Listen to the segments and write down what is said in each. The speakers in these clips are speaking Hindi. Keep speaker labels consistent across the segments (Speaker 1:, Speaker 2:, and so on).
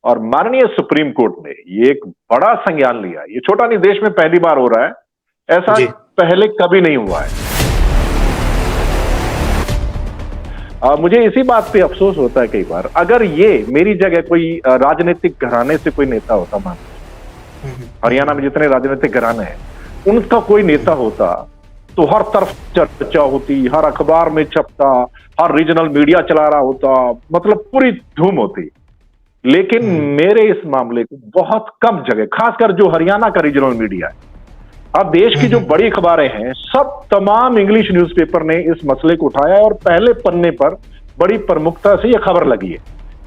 Speaker 1: और माननीय सुप्रीम कोर्ट ने ये एक बड़ा संज्ञान लिया। ये छोटा नहीं, देश में पहली बार हो रहा है, ऐसा
Speaker 2: जी।
Speaker 1: पहले कभी नहीं हुआ है। मुझे इसी बात पे अफसोस होता है कई बार, अगर ये मेरी जगह कोई राजनीतिक घराने से कोई नेता होता, मान हरियाणा में जितने राजनीतिक घराने हैं उनका कोई नेता होता तो हर तरफ चर्चा होती, हर अखबार में छपता, हर रीजनल मीडिया चला रहा होता, मतलब पूरी धूम होती। लेकिन मेरे इस मामले को बहुत कम जगह, खासकर जो हरियाणा का रीजनल मीडिया है, अब देश की जो बड़ी खबरें हैं, सब तमाम इंग्लिश न्यूज़पेपर ने इस मसले को उठाया और पहले पन्ने पर बड़ी प्रमुखता से यह खबर लगी है।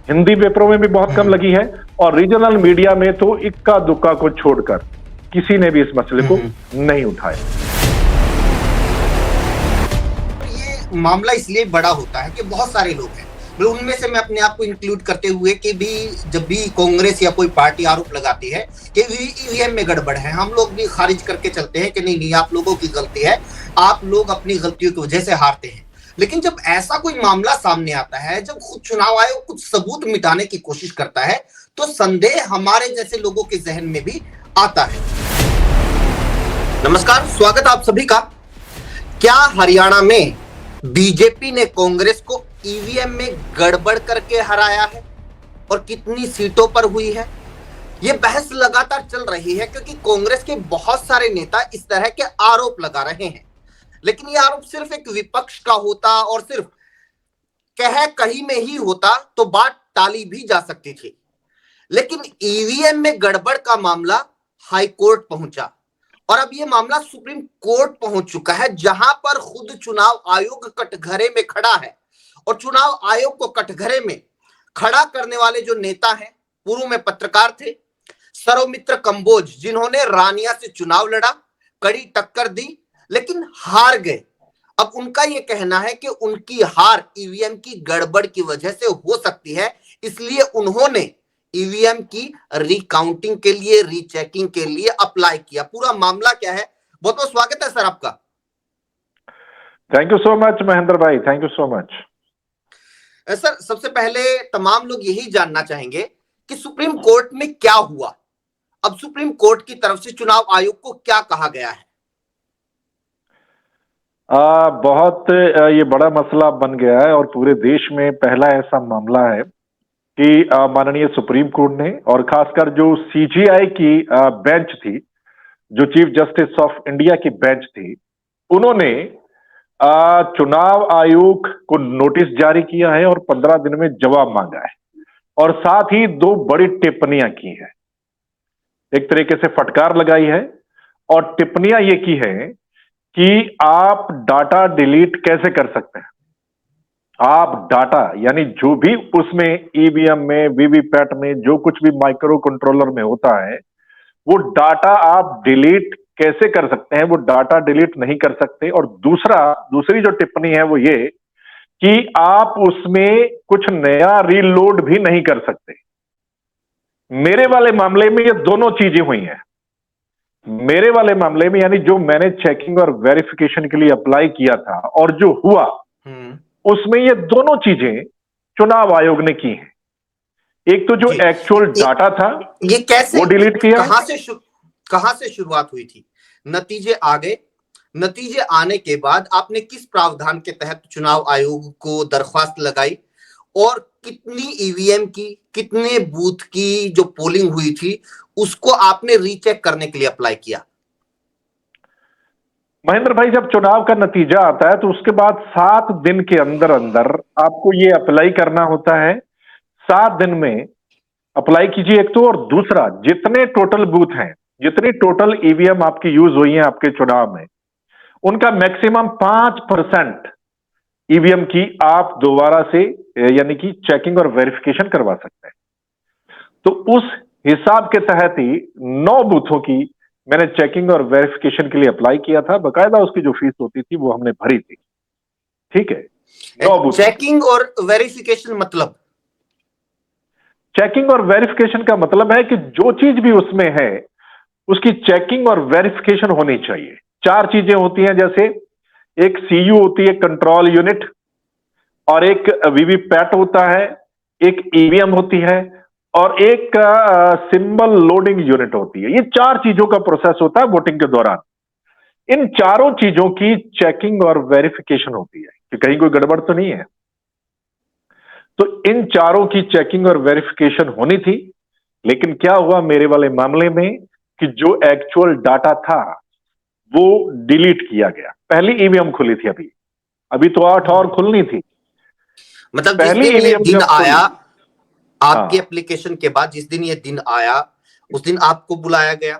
Speaker 1: हिंदी पेपरों में भी बहुत कम लगी है और रीजनल मीडिया में तो इक्का दुक्का को छोड़कर किसी ने भी इस मसले को नहीं उठाया।
Speaker 2: ये मामला इसलिए बड़ा होता है कि बहुत सारे लोग हैं, उनमें से मैं अपने आप को इंक्लूड करते हुए कि भी जब भी कांग्रेस या कोई पार्टी आरोप लगाती है कि ईवीएम में गड़बड़ है, हम लोग भी खारिज करके चलते हैं कि नहीं नहीं, आप लोगों की गलती है, आप लोग अपनी गलतियों की वजह से हारते हैं। लेकिन जब ऐसा कोई मामला सामने आता है, जब खुद चुनाव आयोग कुछ सबूत मिटाने की कोशिश करता है, तो संदेह हमारे जैसे लोगों के जहन में भी आता है। नमस्कार, स्वागत आप सभी का। क्या हरियाणा में बीजेपी ने कांग्रेस को ईवीएम में गड़बड़ करके हराया है और कितनी सीटों पर हुई है? यह बहस लगातार चल रही है क्योंकि कांग्रेस के बहुत सारे नेता इस तरह के आरोप लगा रहे हैं। लेकिन यह आरोप सिर्फ एक विपक्ष का होता और सिर्फ कहीं में ही होता तो बात टाली भी जा सकती थी। लेकिन ईवीएम में गड़बड़ का मामला हाई कोर्ट पहुंचा और अब यह मामला सुप्रीम कोर्ट पहुंच चुका है, जहां पर खुद चुनाव आयोग कटघरे में खड़ा है। और चुनाव आयोग को कटघरे में खड़ा करने वाले जो नेता हैं, पूर्व में पत्रकार थे सौमित्र कंबोज, जिन्होंने रानिया से चुनाव लड़ा, कड़ी टक्कर दी लेकिन हार गए। अब उनका यह कहना है कि उनकी हार ईवीएम की गड़बड़ की वजह से हो सकती है, इसलिए उन्होंने ईवीएम की रिकाउंटिंग के लिए, रीचेकिंग के लिए अप्लाई किया। पूरा मामला क्या है? बहुत बहुत स्वागत है सर आपका।
Speaker 1: Thank you so much Mahendra भाई, thank you so much.
Speaker 2: Sir, सबसे पहले तमाम लोग यही जानना चाहेंगे कि सुप्रीम कोर्ट में क्या हुआ। अब सुप्रीम कोर्ट की तरफ से चुनाव आयोग को क्या कहा गया है?
Speaker 1: बहुत ये बड़ा मसला बन गया है और पूरे देश में पहला ऐसा मामला है कि माननीय सुप्रीम कोर्ट ने, और खासकर जो सीजीआई की बेंच थी, जो चीफ जस्टिस ऑफ इंडिया की बेंच थी, उन्होंने चुनाव आयोग को नोटिस जारी किया है और 15 दिन में जवाब मांगा है और साथ ही दो बड़ी टिप्पणियां की हैं। एक तरीके से फटकार लगाई है और टिप्पणियां ये की है कि आप डाटा डिलीट कैसे कर सकते हैं। आप डाटा, यानी जो भी उसमें ईवीएम में, वीवीपैट में, जो कुछ भी माइक्रो कंट्रोलर में होता है, वो डाटा आप डिलीट कैसे कर सकते हैं? वो डाटा डिलीट नहीं कर सकते। और दूसरी जो टिप्पणी है वो ये कि आप उसमें कुछ नया रीलोड भी नहीं कर सकते। मेरे वाले मामले में ये दोनों चीजें हुई हैं। मेरे वाले मामले में, यानी जो मैंने चेकिंग और वेरिफिकेशन के लिए अप्लाई किया था और जो हुआ, उसमें ये दोनों चीजें चुनाव आयोग ने की हैं। एक तो जो एक्चुअल डाटा था
Speaker 2: ये कैसे,
Speaker 1: वो डिलीट किया।
Speaker 2: कहां से शुरुआत हुई थी? नतीजे आ गए, नतीजे आने के बाद आपने किस प्रावधान के तहत चुनाव आयोग को दरख्वास्त लगाई और कितनी ईवीएम की, कितने बूथ की जो पोलिंग हुई थी उसको आपने रीचेक करने के लिए अप्लाई किया?
Speaker 1: महेंद्र भाई, जब चुनाव का नतीजा आता है तो उसके बाद 7 दिन के अंदर अंदर आपको ये अप्लाई करना होता है। 7 दिन में अप्लाई कीजिए एक तो, और दूसरा, जितने टोटल बूथ हैं, जितनी टोटल ईवीएम आपकी यूज हुई है आपके चुनाव में, उनका मैक्सिमम 5% ईवीएम की आप दोबारा से, यानी कि चेकिंग और वेरिफिकेशन करवा सकते हैं। तो उस हिसाब के तहत ही 9 बूथों की मैंने चेकिंग और वेरिफिकेशन के लिए अप्लाई किया था। बकायदा उसकी जो फीस होती थी वो हमने भरी थी। ठीक है, 9 बूथ।
Speaker 2: चेकिंग और वेरिफिकेशन मतलब?
Speaker 1: चेकिंग और वेरिफिकेशन का मतलब है कि जो चीज भी उसमें है उसकी चेकिंग और वेरिफिकेशन होनी चाहिए। 4 चीजें होती हैं, जैसे एक सीयू होती है, कंट्रोल यूनिट, और एक वीवीपैट होता है, एक ईवीएम होती है, और एक सिंबल लोडिंग यूनिट होती है। ये 4 चीजों का प्रोसेस होता है वोटिंग के दौरान। इन चारों चीजों की चेकिंग और वेरिफिकेशन होती है कि कहीं कोई गड़बड़ तो नहीं है। तो इन चारों की चेकिंग और वेरिफिकेशन होनी थी, लेकिन क्या हुआ मेरे वाले मामले में कि जो एक्चुअल डाटा था वो डिलीट किया गया। पहली ईवीएम खुली थी, अभी अभी तो 8 और खुलनी थी।
Speaker 2: मतलब जिस
Speaker 1: पहली
Speaker 2: दिन ये
Speaker 1: ईवीएम
Speaker 2: दिन
Speaker 1: जब
Speaker 2: आया,
Speaker 1: खुली,
Speaker 2: आपके
Speaker 1: हाँ,
Speaker 2: एप्लीकेशन के बाद जिस दिन ये दिन आया, उस दिन आपको बुलाया गया,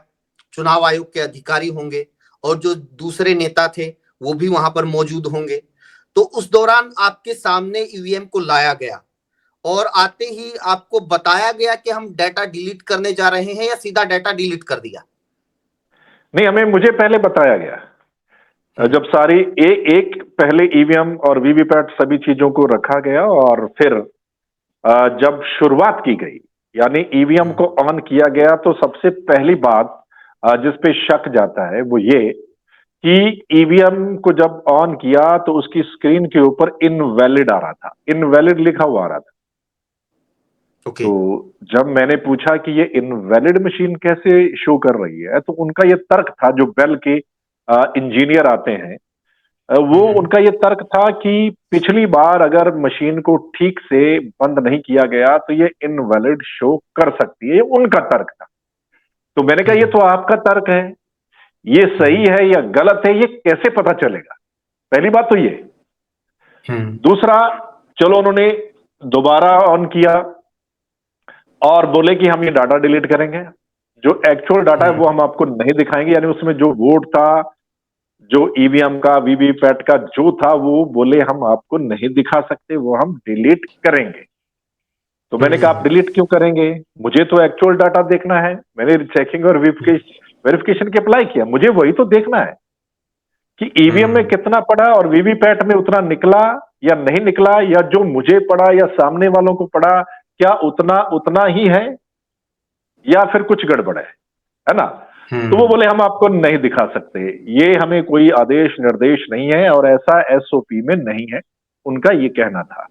Speaker 2: चुनाव आयोग के अधिकारी होंगे और जो दूसरे नेता थे वो भी वहां पर मौजूद होंगे। तो उस दौरान आपके सामने ईवीएम को लाया गया और आते ही आपको बताया गया कि हम डाटा डिलीट करने जा रहे हैं, या सीधा डाटा डिलीट कर दिया?
Speaker 1: नहीं, मुझे पहले बताया गया। जब सारी एक पहले ईवीएम और वीवीपैट सभी चीजों को रखा गया और फिर जब शुरुआत की गई, यानी ईवीएम को ऑन किया गया, तो सबसे पहली बात जिस पे शक जाता है वो ये कि ईवीएम को जब ऑन किया तो उसकी स्क्रीन के ऊपर इनवैलिड आ रहा था, इनवैलिड लिखा हुआ आ रहा था।
Speaker 2: ओके।
Speaker 1: तो जब मैंने पूछा कि ये इनवैलिड मशीन कैसे शो कर रही है, तो उनका ये तर्क था, जो बेल के इंजीनियर आते हैं, वो उनका ये तर्क था कि पिछली बार अगर मशीन को ठीक से बंद नहीं किया गया तो ये इनवैलिड शो कर सकती है। ये उनका तर्क था। तो मैंने कहा ये तो आपका तर्क है, ये सही है या गलत है ये कैसे पता चलेगा? पहली बात तो ये। दूसरा, चलो उन्होंने दोबारा ऑन किया और बोले कि हम ये डाटा डिलीट करेंगे, जो एक्चुअल डाटा है वो हम आपको नहीं दिखाएंगे, यानी उसमें जो वोट था, जो ईवीएम का वीवीपैट का जो था, वो बोले हम आपको नहीं दिखा सकते, वो हम डिलीट करेंगे। तो मैंने कहा आप डिलीट क्यों करेंगे? मुझे तो एक्चुअल डाटा देखना है। मैंने चेकिंग और वेरिफिकेशन के अप्लाई किया, मुझे वही तो देखना है कि ईवीएम में कितना पड़ा और वीवीपैट में उतना निकला या नहीं निकला, या जो मुझे पड़ा या सामने वालों को पड़ा क्या उतना उतना ही है या फिर कुछ गड़बड़ है ना? तो वो बोले हम आपको नहीं दिखा सकते, ये हमें कोई आदेश निर्देश नहीं है और ऐसा एसओपी में नहीं है, उनका ये कहना था।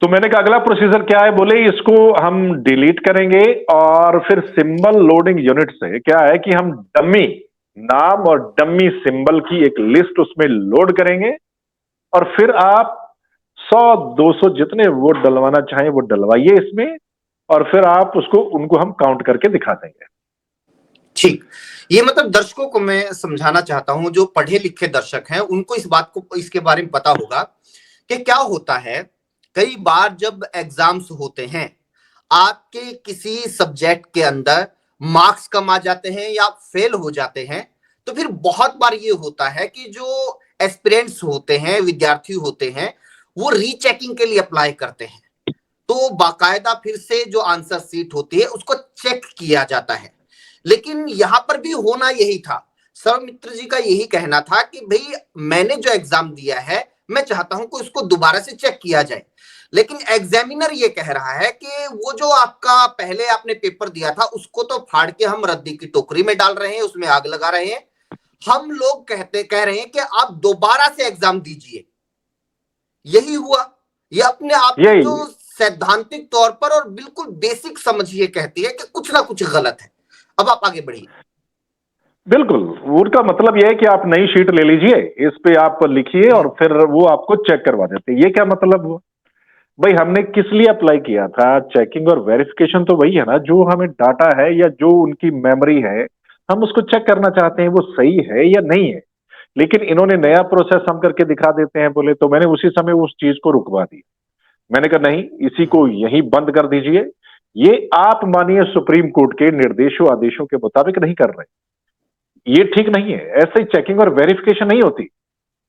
Speaker 1: तो मैंने कहा अगला प्रोसीजर क्या है? बोले इसको हम डिलीट करेंगे और फिर सिंबल लोडिंग यूनिट से क्या है कि हम डमी नाम और डमी सिंबल की एक लिस्ट उसमें लोड करेंगे और फिर आप 100-200 जितने वोट डलवाना चाहें वो डलवाइए इसमें, और फिर आप उसको उनको हम काउंट करके दिखा देंगे।
Speaker 2: ठीक। ये मतलब दर्शकों को मैं समझाना चाहता हूं, जो पढ़े लिखे दर्शक हैं उनको इस बात को, इसके बारे में पता होगा कि क्या होता है। कई बार जब एग्जाम्स होते हैं, आपके किसी सब्जेक्ट के अंदर मार्क्स कम आ जाते हैं या फेल हो जाते हैं, तो फिर बहुत बार ये होता है कि जो एस्पिरेंट्स होते हैं, विद्यार्थी होते हैं, वो रीचेकिंग के लिए अप्लाई करते हैं। तो बाकायदा फिर से जो आंसर सीट होती है उसको चेक किया जाता है। लेकिन यहां पर भी होना यही था। सर्वमित्र जी का यही कहना था कि भाई मैंने जो एग्जाम दिया है, मैं चाहता हूं कि उसको दोबारा से चेक किया जाए। लेकिन एग्जामिनर ये कह रहा है कि वो जो आपका पहले आपने पेपर दिया था उसको तो फाड़ के हम रद्दी की टोकरी में डाल रहे हैं, उसमें आग लगा रहे हैं। हम लोग कह रहे हैं कि आप दोबारा से एग्जाम दीजिए। यही हुआ। ये अपने आप में
Speaker 1: यही
Speaker 2: जो सैद्धांतिक तौर पर और बिल्कुल बेसिक समझ ये कहती है कि कुछ ना कुछ गलत है। अब आप आगे बढ़िए।
Speaker 1: बिल्कुल, उनका मतलब यह है कि आप नई शीट ले लीजिए, इस पे आप लिखिए और फिर वो आपको चेक करवा देते हैं। ये क्या मतलब हुआ? भाई हमने किस लिए अप्लाई किया था? चेकिंग और वेरिफिकेशन तो वही है ना, जो हमें डाटा है या जो उनकी मेमोरी है, हम उसको चेक करना चाहते हैं वो सही है या नहीं है। लेकिन इन्होंने नया प्रोसेस हम करके दिखा देते हैं बोले, तो मैंने उसी समय उस चीज को रुकवा दी। मैंने कहा नहीं, इसी को यहीं बंद कर दीजिए। ये आप मानिए सुप्रीम कोर्ट के निर्देशों आदेशों के मुताबिक नहीं कर रहे, ये ठीक नहीं है। ऐसे ही चेकिंग और वेरिफिकेशन नहीं होती,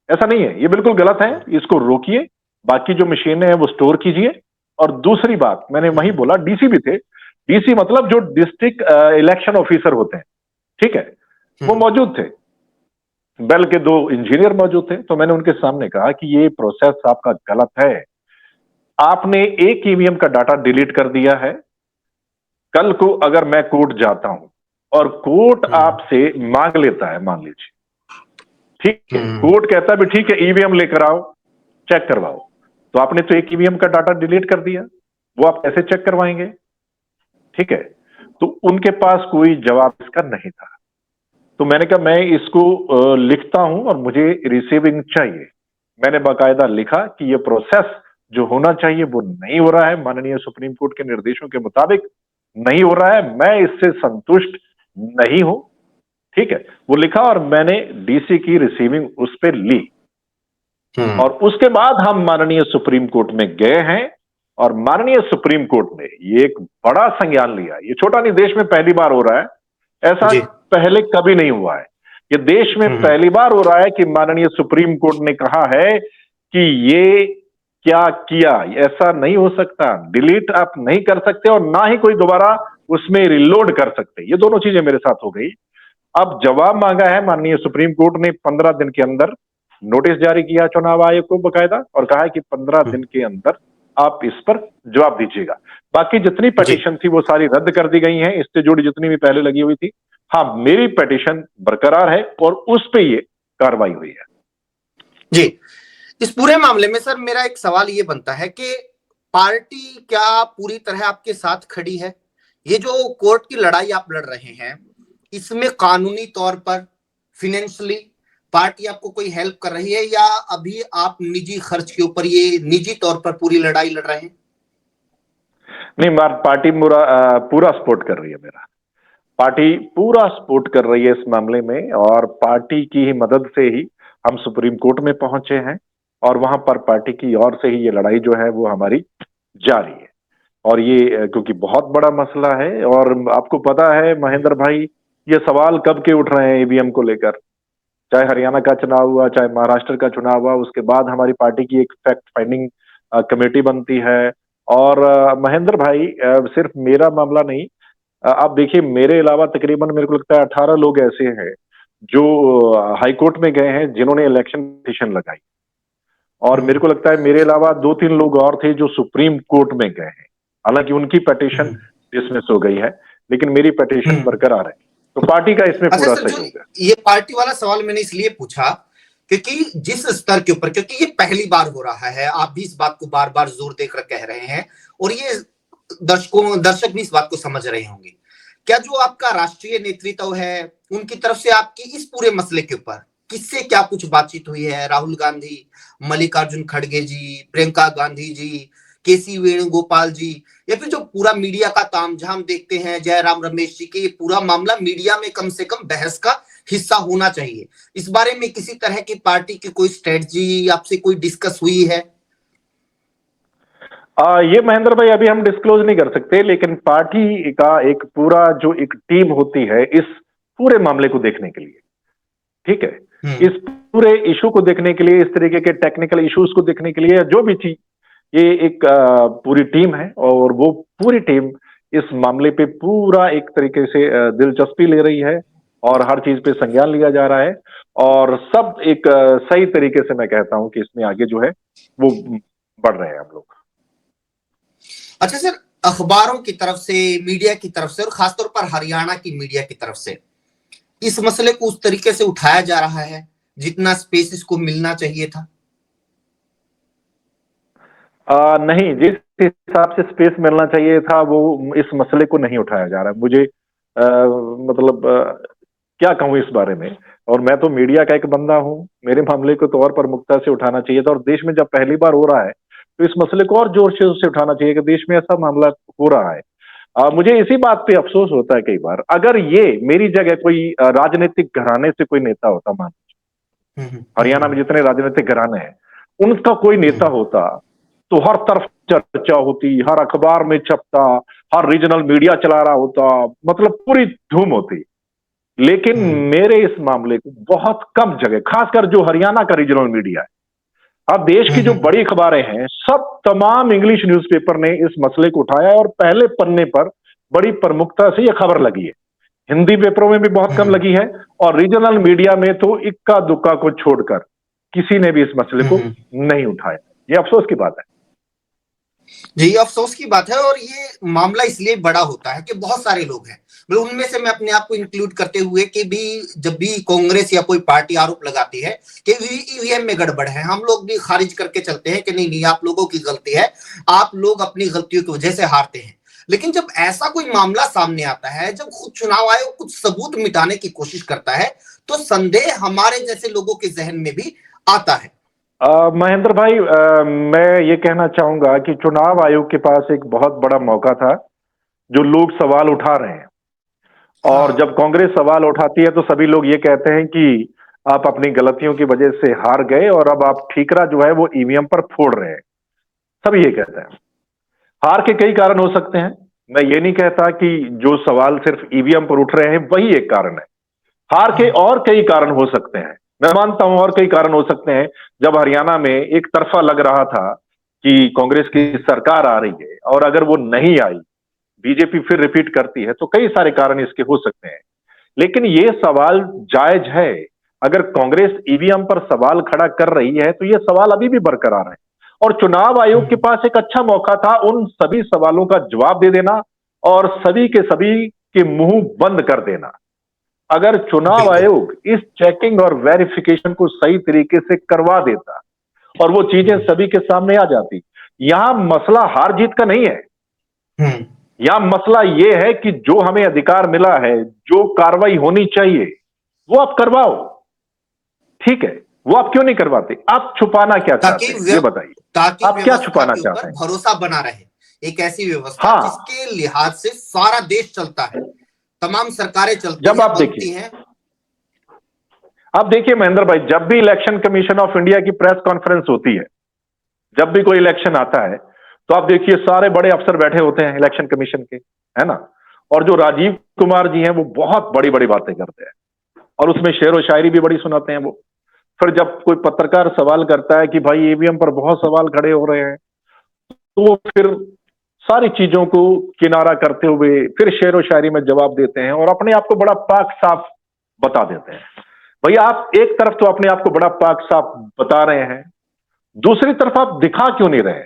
Speaker 1: ऐसा नहीं है, ये बिल्कुल गलत है। इसको रोकिए, बाकी जो मशीनें हैं वो स्टोर कीजिए। और दूसरी बात मैंने वही बोला, डीसी भी थे, डीसी मतलब जो डिस्ट्रिक्ट इलेक्शन ऑफिसर होते हैं, ठीक है, वो मौजूद थे, बेल के 2 इंजीनियर मौजूद थे। तो मैंने उनके सामने कहा कि ये प्रोसेस आपका गलत है, आपने एक ईवीएम का डाटा डिलीट कर दिया है। कल को अगर मैं कोर्ट जाता हूं और कोर्ट आपसे मांग लेता है, मान लीजिए, ठीक है, कोर्ट कहता है भी ठीक है ईवीएम लेकर आओ, चेक करवाओ, तो आपने तो एक ईवीएम का डाटा डिलीट कर दिया। वो आप कैसे चेक करवाएंगे? ठीक है, तो उनके पास कोई जवाब इसका नहीं था। तो मैंने कहा मैं इसको लिखता हूं और मुझे रिसीविंग चाहिए। मैंने बाकायदा लिखा कि ये प्रोसेस जो होना चाहिए वो नहीं हो रहा है, माननीय सुप्रीम कोर्ट के निर्देशों के मुताबिक नहीं हो रहा है, मैं इससे संतुष्ट नहीं हूं। ठीक है, वो लिखा और मैंने डीसी की रिसीविंग उस पर ली और उसके बाद हम माननीय सुप्रीम कोर्ट में गए हैं और माननीय सुप्रीम कोर्ट ने ये एक बड़ा संज्ञान लिया। ये छोटा नहीं, देश में पहली बार हो रहा है, ऐसा
Speaker 2: जी।
Speaker 1: पहले कभी नहीं हुआ है। ये देश में पहली बार हो रहा है कि माननीय सुप्रीम कोर्ट ने कहा है कि ये क्या किया, ऐसा नहीं हो सकता, डिलीट आप नहीं कर सकते और ना ही कोई दोबारा उसमें रिलोड कर सकते। ये दोनों चीजें मेरे साथ हो गई। अब जवाब मांगा है माननीय सुप्रीम कोर्ट ने 15 दिन के अंदर, नोटिस जारी किया चुनाव आयोग को बकायदा और कहा है कि 15 दिन के अंदर आप इस पर जवाब दीजिएगा। बाकी जितनी पिटीशन थी वो सारी रद्द कर दी गई हैं, इससे जुड़ी जितनी भी पहले लगी हुई थी। हाँ, मेरी पिटीशन बरकरार है और उस पे ये कार्रवाई हुई है।
Speaker 2: जी, इस पूरे मामले में सर मेरा एक सवाल ये बनता है कि पार्टी क्या पूरी तरह आपके साथ खड़ी है? ये जो कोर्ट की लड़ाई आप लड़ रहे हैं, इसमें कानूनी तौर पर, फाइनेंशियली पार्टी आपको कोई हेल्प कर रही है या अभी आप निजी खर्च के ऊपर ये निजी तौर पर पूरी लड़ाई लड़ रहे हैं?
Speaker 1: नहीं, पार्टी पूरा सपोर्ट कर रही है मेरा। पार्टी पूरा सपोर्ट कर रही है इस मामले में और पार्टी की ही मदद से ही हम सुप्रीम कोर्ट में पहुंचे हैं और वहां पर पार्टी की ओर से ही ये लड़ाई जो है वो हमारी जारी है। और ये क्योंकि बहुत बड़ा मसला है और आपको पता है महेंद्र भाई, ये सवाल कब के उठ रहे हैं ईवीएम को लेकर। चाहे हरियाणा का चुनाव हुआ, चाहे महाराष्ट्र का चुनाव हुआ, उसके बाद हमारी पार्टी की एक फैक्ट फाइंडिंग कमेटी बनती है। और महेंद्र भाई, सिर्फ मेरा मामला नहीं, आप देखिए मेरे अलावा तकरीबन मेरे को लगता है 18 लोग ऐसे हैं जो हाई कोर्ट में गए हैं जिन्होंने इलेक्शन पिटीशन लगाई और मेरे को लगता है मेरे अलावा 2-3 लोग और थे जो सुप्रीम कोर्ट में गए हैं। हालांकि उनकी पिटीशन डिसमिस हो गई है लेकिन मेरी पिटीशन बरकरार है। तो पार्टी का इसमें पूरा सहयोग है।
Speaker 2: ये पार्टी वाला सवाल मैंने इसलिए पूछा क्योंकि जिस स्तर के ऊपर, क्योंकि ये पहली बार हो रहा है, आप भी इस बात को बार बार जोर देकर कह रहे हैं और ये दर्शक भी इस बात को समझ रहे होंगे। क्या जो आपका राष्ट्रीय नेतृत्व है उनकी तरफ से आपकी इस पूरे मसले के ऊपर किससे क्या कुछ बातचीत हुई है? राहुल गांधी, मल्लिकार्जुन खड़गे जी, प्रियंका गांधी जी, केसी वेणुगोपाल जी, या फिर जो पूरा मीडिया का तामझाम देखते हैं जयराम रमेश जी के, ये पूरा मामला मीडिया में कम से कम बहस का हिस्सा होना चाहिए। इस बारे में किसी तरह की पार्टी की कोई स्ट्रेटजी आपसे कोई डिस्कस हुई है?
Speaker 1: ये महेंद्र भाई अभी हम डिस्क्लोज नहीं कर सकते, लेकिन पार्टी का एक पूरा जो एक टीम होती है इस पूरे मामले को देखने के लिए, ठीक है, इस पूरे इशू को देखने के लिए, इस तरीके के टेक्निकल इश्यूज को देखने के लिए, जो भी चीज, ये एक पूरी टीम है और वो पूरी टीम इस मामले पे पूरा एक तरीके से दिलचस्पी ले रही है और हर चीज पे संज्ञान लिया जा रहा है और सब एक सही तरीके से मैं कहता हूं कि इसमें आगे जो है वो बढ़ रहे हैं हम लोग।
Speaker 2: अच्छा सर, अखबारों की तरफ से, मीडिया की तरफ से और खासतौर पर हरियाणा की मीडिया की तरफ से इस मसले को उस तरीके से उठाया जा रहा है जितना स्पेस इसको मिलना चाहिए था?
Speaker 1: नहीं, जिस हिसाब से स्पेस मिलना चाहिए था वो इस मसले को नहीं उठाया जा रहा है। मुझे मतलब क्या कहूं इस बारे में, और मैं तो मीडिया का एक बंदा हूं, मेरे मामले को तो और प्रमुखता से उठाना चाहिए था और देश में जब पहली बार हो रहा है तो इस मसले को और जोर शोर से उठाना चाहिए कि देश में ऐसा मामला हो रहा है। मुझे इसी बात पे अफसोस होता है कई बार, अगर ये मेरी जगह कोई राजनीतिक घराने से कोई नेता होता, मान हरियाणा में जितने राजनीतिक घराने हैं उनका कोई नेता होता तो हर तरफ चर्चा होती, हर अखबार में छपता, हर रीजनल मीडिया चला रहा होता, मतलब पूरी धूम होती। लेकिन मेरे इस मामले को बहुत कम जगह, खासकर जो हरियाणा का रीजनल मीडिया है, अब देश की जो बड़ी खबरें हैं, सब तमाम इंग्लिश न्यूज़पेपर ने इस मसले को उठाया और पहले पन्ने पर बड़ी प्रमुखता से यह खबर लगी है। हिंदी पेपरों में भी बहुत कम लगी है और रीजनल मीडिया में तो इक्का दुक्का को छोड़कर किसी ने भी इस मसले को नहीं उठाया। यह अफसोस की बात है।
Speaker 2: जी, अफसोस की बात है। और ये मामला इसलिए बड़ा होता है कि बहुत सारे लोग हैं, मतलब उनमें से मैं अपने आप को इंक्लूड करते हुए कि भी जब भी कांग्रेस या कोई पार्टी आरोप लगाती है कि ईवीएम में गड़बड़ है, हम लोग भी खारिज करके चलते हैं कि नहीं नहीं, आप लोगों की गलती है, आप लोग अपनी गलतियों की वजह से हारते हैं। लेकिन जब ऐसा कोई मामला सामने आता है, जब खुद चुनाव आयोग कुछ सबूत मिटाने की कोशिश करता है, तो संदेह हमारे जैसे लोगों के जहन में भी आता है।
Speaker 1: महेंद्र भाई, मैं ये कहना चाहूंगा कि चुनाव आयोग के पास एक बहुत बड़ा मौका था, जो लोग सवाल उठा रहे हैं। और
Speaker 2: हाँ।
Speaker 1: जब कांग्रेस सवाल उठाती है तो सभी लोग ये कहते हैं कि आप अपनी गलतियों की वजह से हार गए और अब आप ठीकरा जो है वो ईवीएम पर फोड़ रहे हैं। सभी ये कहते हैं। हार के कई कारण हो सकते हैं। मैं ये नहीं कहता कि जो सवाल सिर्फ ईवीएम पर उठ रहे हैं वही एक कारण है। हार के और कई कारण हो सकते हैं। मैं मानता हूं और कई कारण हो सकते हैं। जब हरियाणा में एक तरफा लग रहा था कि कांग्रेस की सरकार आ रही है और अगर वो नहीं आई, बीजेपी फिर रिपीट करती है, तो कई सारे कारण इसके हो सकते हैं। लेकिन ये सवाल जायज है। अगर कांग्रेस ईवीएम पर सवाल खड़ा कर रही है तो ये सवाल अभी भी बरकरार है और चुनाव आयोग के पास एक अच्छा मौका था उन सभी सवालों का जवाब दे देना और सभी के सभी के मुंह बंद कर देना। अगर चुनाव
Speaker 2: बिल्कुल।
Speaker 1: आयोग इस चेकिंग और वेरिफिकेशन को सही तरीके से करवा देता और वो चीजें सभी के सामने आ जाती। यहां मसला हार जीत का नहीं है।
Speaker 2: हम्म।
Speaker 1: यहां मसला यह है कि जो हमें अधिकार मिला है, जो कार्रवाई होनी चाहिए, वो आप करवाओ। ठीक है, वो आप क्यों नहीं करवाते? आप छुपाना क्या चाहते हैं, ये बताइए।
Speaker 2: ताकि
Speaker 1: आप क्या
Speaker 2: व्यवस्था
Speaker 1: छुपाना
Speaker 2: के ऊपर
Speaker 1: चाहते हैं?
Speaker 2: भरोसा बना रहे। एक ऐसी व्यवस्था
Speaker 1: हाँ।
Speaker 2: जिसके लिहाज से सारा देश चलता है, तमाम सरकारें चलती
Speaker 1: जब
Speaker 2: हैं,
Speaker 1: आप
Speaker 2: बनती
Speaker 1: देखिए
Speaker 2: हैं।
Speaker 1: आप देखिए महेंद्र भाई, जब भी इलेक्शन कमीशन ऑफ इंडिया की प्रेस कॉन्फ्रेंस होती है, जब भी कोई इलेक्शन आता है, तो आप देखिए सारे बड़े अफसर बैठे होते हैं इलेक्शन कमीशन के, है ना। और जो राजीव कुमार जी हैं वो बहुत बड़ी बड़ी बातें करते हैं और उसमें शेर व शायरी भी बड़ी सुनाते हैं वो। फिर जब कोई पत्रकार सवाल करता है कि भाई ईवीएम पर बहुत सवाल खड़े हो रहे हैं, तो वो फिर सारी चीजों को किनारा करते हुए फिर शेर व शायरी में जवाब देते हैं और अपने आप को बड़ा पाक साफ बता देते हैं। भैया आप एक तरफ तो अपने आप को बड़ा पाक साफ बता रहे हैं, दूसरी तरफ आप दिखा क्यों नहीं रहे?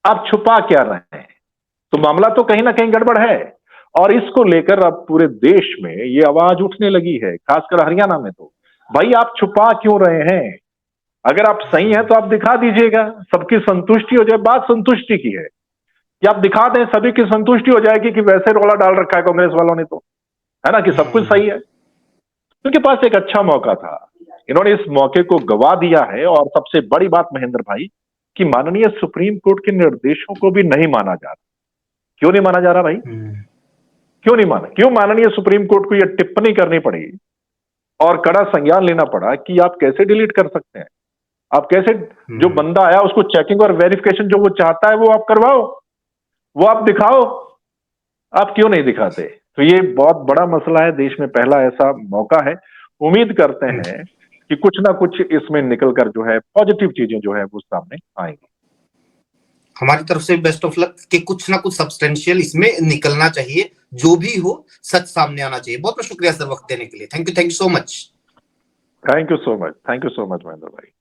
Speaker 1: आप छुपा क्या रहे हैं? तो मामला तो कहीं ना कहीं गड़बड़ है और इसको लेकर अब पूरे देश में ये आवाज उठने लगी है, खासकर हरियाणा में। तो भाई आप छुपा क्यों रहे हैं? अगर आप सही हैं तो आप दिखा दीजिएगा, सबकी संतुष्टि हो जाए। बात संतुष्टि की है कि आप दिखा दें, सभी की संतुष्टि हो जाएगी कि वैसे रोला डाल रखा है कांग्रेस वालों ने, तो है ना, कि सब कुछ सही है। उनके पास एक अच्छा मौका था, इन्होंने इस मौके को गवा दिया है। और सबसे बड़ी बात महेंद्र भाई, कि माननीय सुप्रीम कोर्ट के निर्देशों को भी नहीं माना जा रहा। क्यों नहीं माना जा रहा भाई? क्यों नहीं माना? क्यों माननीय सुप्रीम कोर्ट को यह टिप्पणी करनी पड़ी और कड़ा संज्ञान लेना पड़ा कि आप कैसे डिलीट कर सकते हैं? आप कैसे, जो बंदा आया उसको चेकिंग और वेरिफिकेशन जो वो चाहता है वो आप करवाओ, वो आप दिखाओ। आप क्यों नहीं दिखाते? तो ये बहुत बड़ा मसला है, देश में पहला ऐसा मौका है। उम्मीद करते हैं कि कुछ ना कुछ इसमें निकलकर जो है पॉजिटिव चीजें जो है वो सामने आएंगी।
Speaker 2: हमारी तरफ से बेस्ट ऑफ लक कि कुछ ना कुछ सब्सटेंशियल इसमें निकलना चाहिए, जो भी हो सच सामने आना चाहिए। बहुत बहुत शुक्रिया सर वक्त देने के लिए। Thank you so much.
Speaker 1: Thank you so much, thank you so much Mahendra भाई।